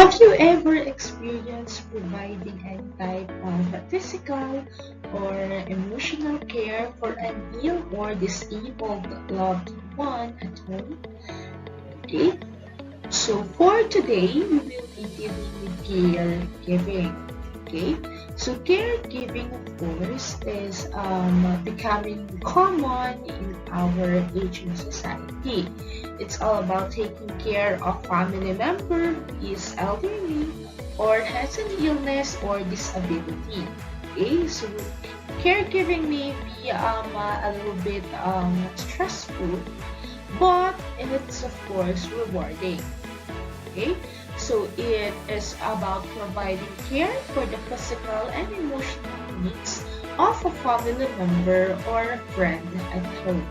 Have you ever experienced providing any type of physical or emotional care for an ill or disabled loved one at home? Okay, so for today, we will be dealing with caregiving. Okay, so caregiving, of course, is becoming common in our aging society. It's all about taking care of family member who is elderly or has an illness or disability. Okay, so caregiving may be a little bit stressful, but it's of course rewarding. Okay, so it is about providing care for the physical and emotional needs of a family member or a friend at home.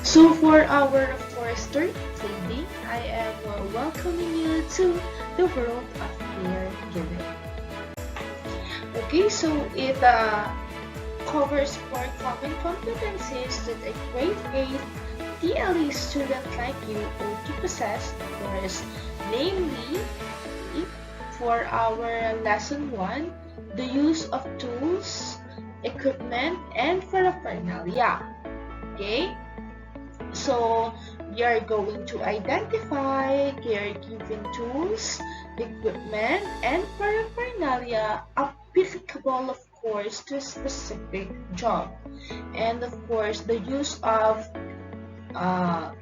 So for our, of course, third training, I am welcoming you to the world of caregiving. Okay, so it covers four common competencies that a grade 8 TLE student like you ought to possess, of course, namely, for our lesson 1, the use of tools, equipment, and paraphernalia. Okay, so we are going to identify caregiving tools, equipment, and paraphernalia applicable, of course, to a specific job. And of course, the use of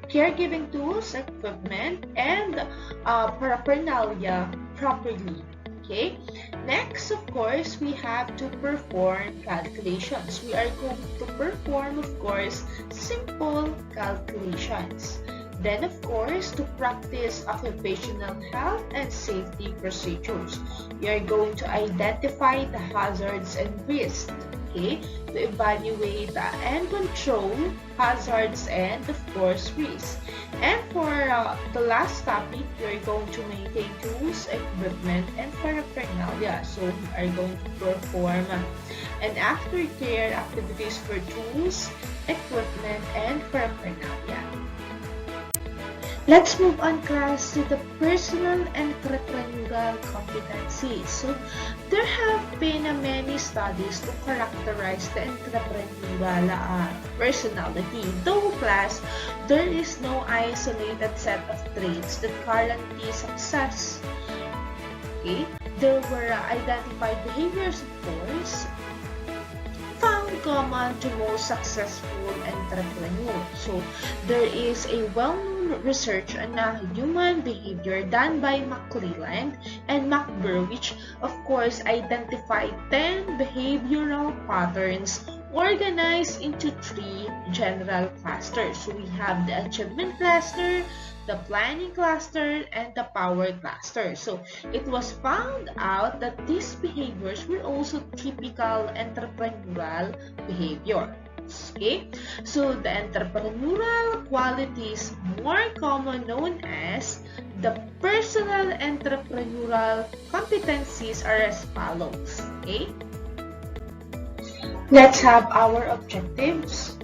caregiving tools, equipment, and paraphernalia properly. Okay, next, of course, we have to perform calculations. We are going to perform, of course, simple calculations. Then, of course, to practice occupational health and safety procedures. We are going to identify the hazards and risks. Okay, to evaluate and control hazards and, of course, risks. And for the last topic, we are going to maintain tools, equipment, and paraphernalia. So we are going to perform an aftercare activities for tools, equipment, and paraphernalia. Let's move on, class, to the personal entrepreneurial competencies. So, there have been many studies to characterize the entrepreneurial personality. Though, class, there is no isolated set of traits that guarantee success. Okay, there were identified behaviors, of course, found common to most successful entrepreneurs. So, there is a well-known research on human behavior done by McClelland and McBurr, which of course identified 10 behavioral patterns organized into 3 general clusters. So we have the achievement cluster, the planning cluster, and the power cluster. So it was found out that these behaviors were also typical entrepreneurial behavior. Okay, so the entrepreneurial qualities more common known as the personal entrepreneurial competencies are as follows. Okay, let's have our objectives: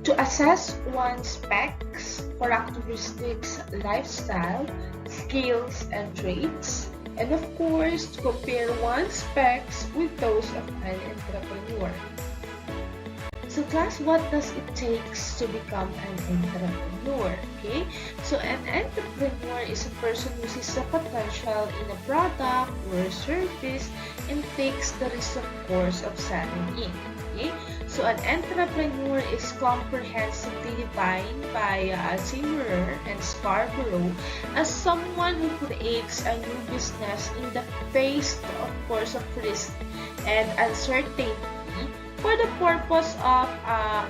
to assess one's specs, characteristics, lifestyle, skills, and traits, and of course to compare one's specs with those of an entrepreneur. So class, what does it take to become an entrepreneur? Okay, so an entrepreneur is a person who sees the potential in a product or a service and takes the risk, of course, of selling it. Okay, so an entrepreneur is comprehensively defined by Zimmerer and Scarborough as someone who creates a new business in the face, of course, of risk and uncertainty, for the purpose of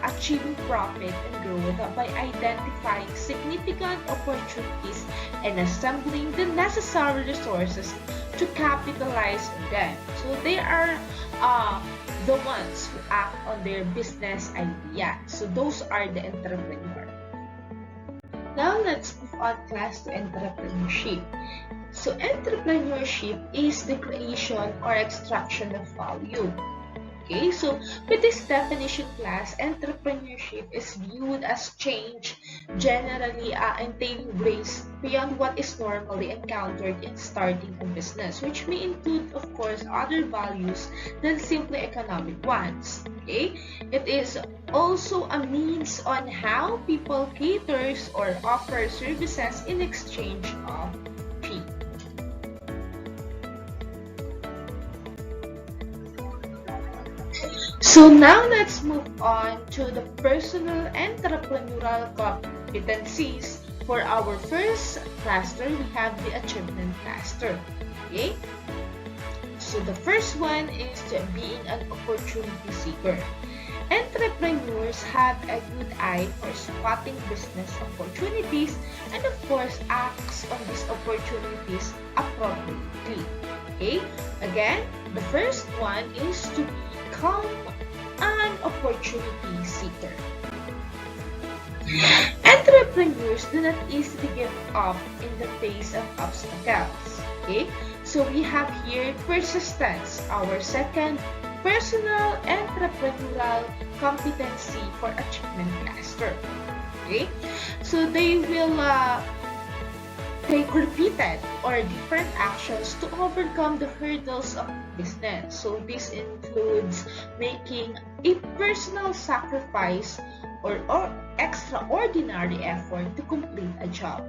achieving profit and growth by identifying significant opportunities and assembling the necessary resources to capitalize on them. So they are the ones who act on their business idea. So those are the entrepreneurs. Now let's move on, class, to entrepreneurship. So entrepreneurship is the creation or extraction of value. Okay, so with this definition, class, entrepreneurship is viewed as change generally entailing risks beyond what is normally encountered in starting a business, which may include, of course, other values than simply economic ones. Okay? It is also a means on how people caters or offer services in exchange of fee. So now let's move on to the personal entrepreneurial competencies. For our first cluster, we have the achievement cluster. Okay? So the first one is being an opportunity seeker. Entrepreneurs have a good eye for spotting business opportunities and of course acts on these opportunities appropriately. Okay? Again, the first one is to become an opportunity seeker. Entrepreneurs do not easily give up in the face of obstacles. Okay? So we have here persistence, our second personal entrepreneurial competency for achievement cluster. Okay? So they will take repeated or different actions to overcome the hurdles of business. So this includes making a personal sacrifice or extraordinary effort to complete a job.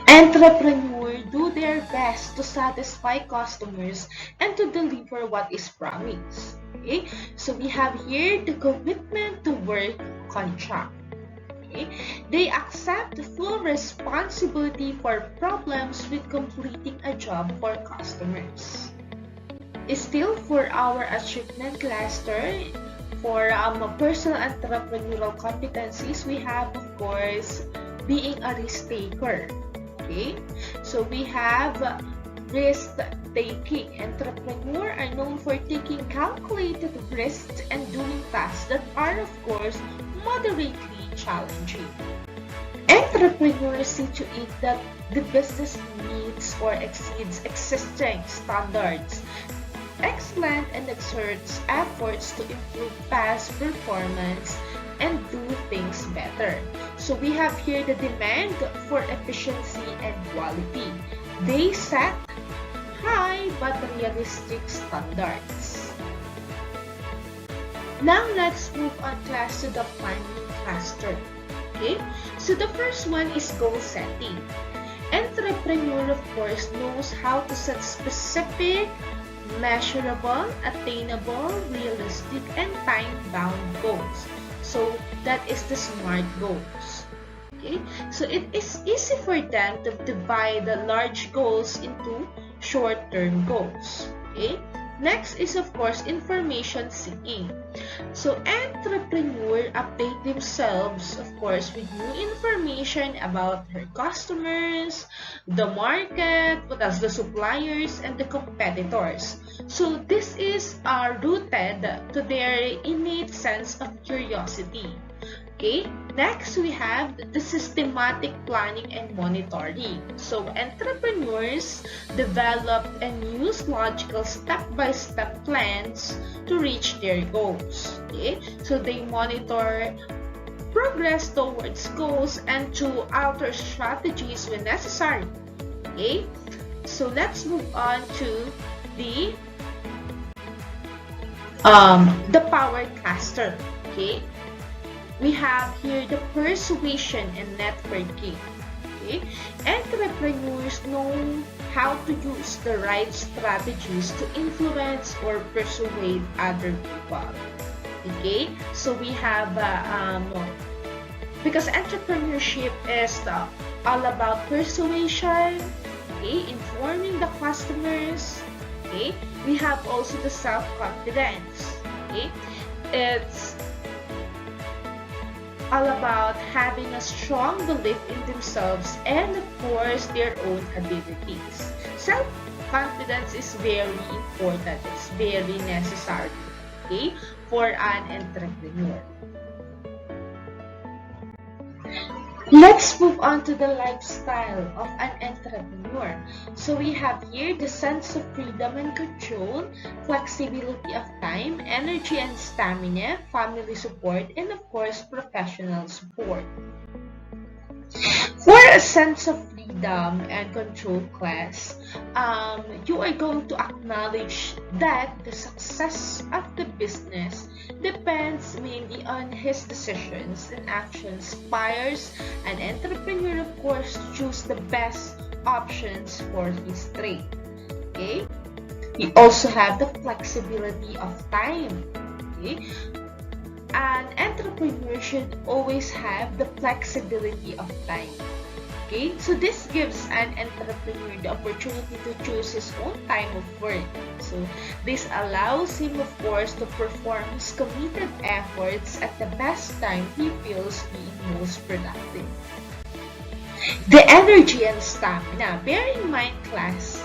Entrepreneurs do their best to satisfy customers and to deliver what is promised. Okay? So we have here the commitment to work contract. Okay? They accept full responsibility for problems with completing a job for customers. Still, for our achievement cluster, for personal entrepreneurial competencies, we have, of course, being a risk taker. Okay, so we have risk taking. Entrepreneurs are known for taking calculated risks and doing tasks that are, of course, moderately challenging. Entrepreneurs see to it that the business meets or exceeds existing standards, excellent and exerts efforts to improve past performance and do things better. So we have here the demand for efficiency and quality. They set high but realistic standards. Now let's move on class to the planning cluster. Okay, so the first one is goal setting. Entrepreneur, of course, knows how to set specific, measurable, attainable, realistic, and time-bound goals. So that is the SMART goals. Okay, so it is easy for them to divide the large goals into short-term goals. Okay, next is, of course, information seeking. So entrepreneurs update themselves, of course, with new information about their customers, the market, what else, the suppliers, and the competitors. So this is rooted to their innate sense of curiosity. Okay, next we have the systematic planning and monitoring. So entrepreneurs develop and use logical step-by-step plans to reach their goals. Okay, so they monitor progress towards goals and to alter strategies when necessary. Okay, so let's move on to the power cluster. Okay, we have here the persuasion and networking. Okay, entrepreneurs know how to use the right strategies to influence or persuade other people. Okay, so we have because entrepreneurship is all about persuasion, okay, informing the customers. Okay, we have also the self-confidence. Okay, it's all about having a strong belief in themselves and, of course, their own abilities. Self-confidence is very important. It's very necessary, okay, for an entrepreneur. Let's move on to the lifestyle of an entrepreneur. So we have here the sense of freedom and control, flexibility of time, energy and stamina, family support, and of course, professional support. For a sense of freedom and control class, you are going to acknowledge that the success of the business depends mainly on his decisions and actions. Inspires an entrepreneur, of course, to choose the best options for his trade. Okay? We also have the flexibility of time. Okay? An entrepreneur should always have the flexibility of time. Okay, so this gives an entrepreneur the opportunity to choose his own time of work. So this allows him, of course, to perform his committed efforts at the best time he feels being most productive. The energy and stamina. Bear in mind, class,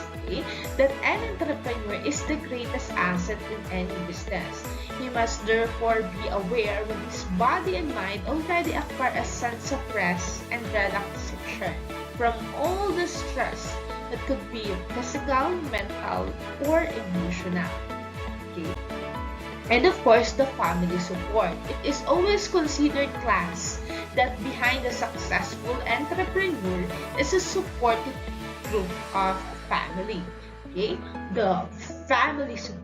that an entrepreneur is the greatest asset in any business. He must therefore be aware when his body and mind already acquire a sense of rest and relaxation from all the stress that could be physical, mental, or emotional. Okay? And of course, the family support. It is always considered, class, that behind a successful entrepreneur is a supportive group of family. Okay, the family support.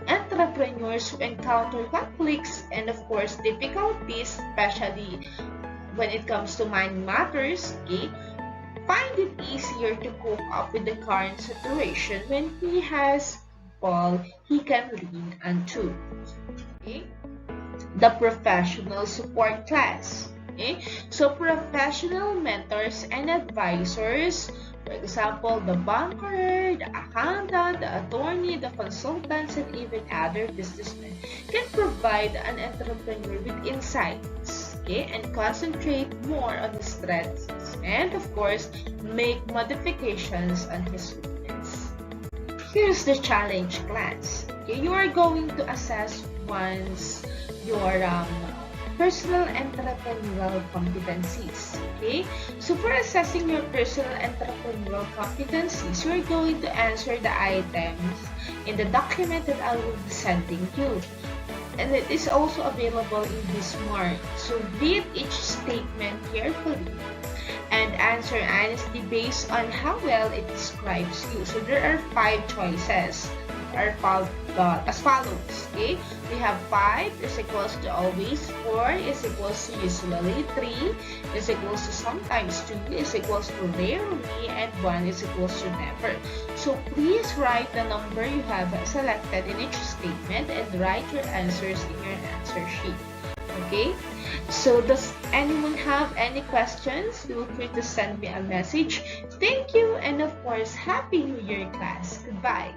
Entrepreneurs who encounter conflicts and of course difficulties, especially when it comes to money matters, okay, find it easier to cope up with the current situation when he has people he can lean onto. Okay, the professional support class. Okay, so professional mentors and advisors, for example, the banker, the accountant, the attorney, the consultants, and even other businessmen can provide an entrepreneur with insights, okay, and concentrate more on his strengths and, of course, make modifications on his weakness. Here's the challenge class. Okay, you are going to assess once your personal entrepreneurial competencies. Okay, so for assessing your personal entrepreneurial competencies, you are going to answer the items in the document that I will be sending you, and it is also available in this mark. So read each statement carefully and answer honestly based on how well it describes you. So there are 5 choices are as follows. Okay, we have 5 is equals to always, 4 is equals to usually, 3 is equals to sometimes, 2 is equals to rarely, and 1 is equals to never. So please write the number you have selected in each statement and write your answers in your answer sheet. Okay, so does anyone have any questions? Feel free to send me a message. Thank you, and of course, Happy New Year, class. Goodbye.